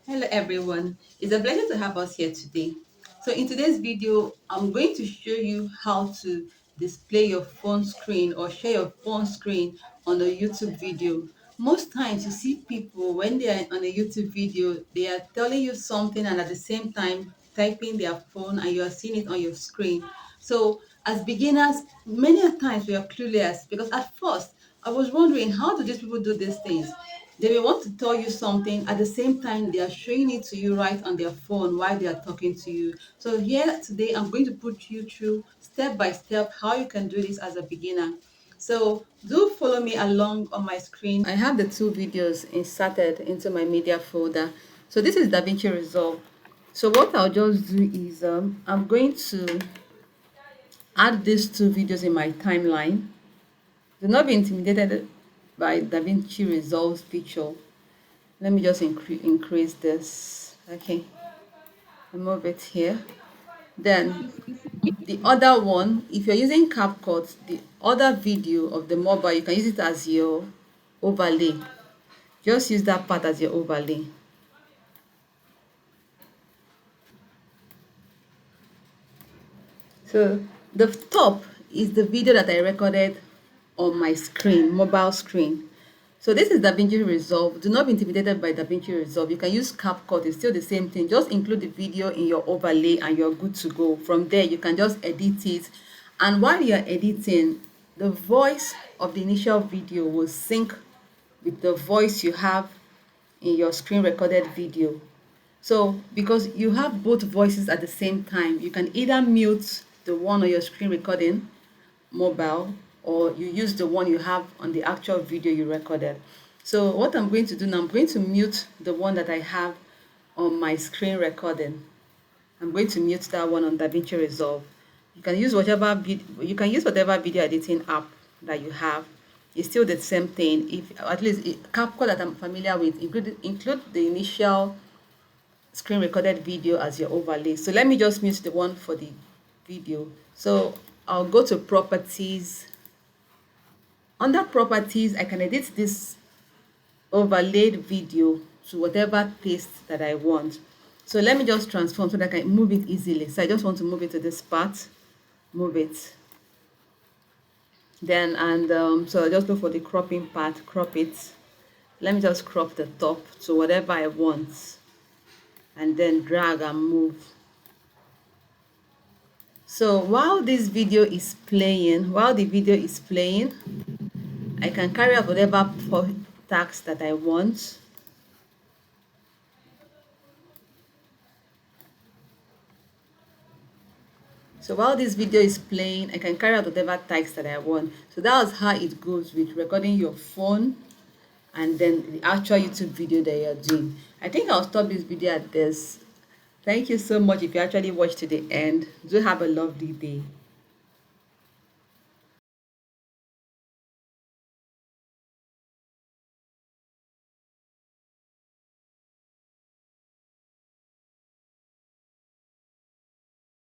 Hello everyone, it's a pleasure to have us here today. So in today's video, I'm going to show you how to display your phone screen or share your phone screen on a YouTube video. Most times you see people when they are on a YouTube video, they are telling you something and at the same time typing their phone and you are seeing it on your screen. So as beginners, many a times we are clueless because at first I was wondering how do these people do these things? They may want to tell you something at the same time they are showing it to you right on their phone while they are talking to you. So here today I'm going to put you through step by step how you can do this as a beginner. So do follow me along on my screen. I have the two videos inserted into my media folder. So this is DaVinci Resolve. So what I'll just do is I'm going to add these two videos in my timeline. Do not be intimidated by DaVinci Resolve feature. Let me just increase this. Okay, move it here. Then the other one, if you're using CapCut, the other video of the mobile, you can use it as your overlay. Just use that part as your overlay. So the top is the video that I recorded on my screen, mobile screen. So this is DaVinci Resolve. Do not be intimidated by DaVinci Resolve. You can use CapCut. It's still the same thing. Just include the video in your overlay and you're good to go. From there, you can just edit it. And while you're editing, the voice of the initial video will sync with the voice you have in your screen recorded video. So because you have both voices at the same time, you can either mute the one on your screen recording mobile or you use the one you have on the actual video you recorded. So what I'm going to do now, I'm going to mute the one that I have on my screen recording. I'm going to mute that one on DaVinci Resolve. You can use whatever video editing app that you have. It's still the same thing. If at least CapCut that I'm familiar with, include the initial screen recorded video as your overlay. So let me just mute the one for the video. So I'll go to properties. Under properties, I can edit this overlaid video to whatever taste that I want. So let me just transform so that I can move it easily. So I just want to move it to this part, move it. Then so I just go for the cropping part, crop it. Let me just crop the top to whatever I want and then drag and move. So while the video is playing, I can carry out whatever task that I want. So while this video is playing, I can carry out whatever tasks that I want. So that's how it goes with recording your phone and then the actual YouTube video that you're doing. I think I'll stop this video at this. Thank you so much if you actually watched to the end. Do have a lovely day.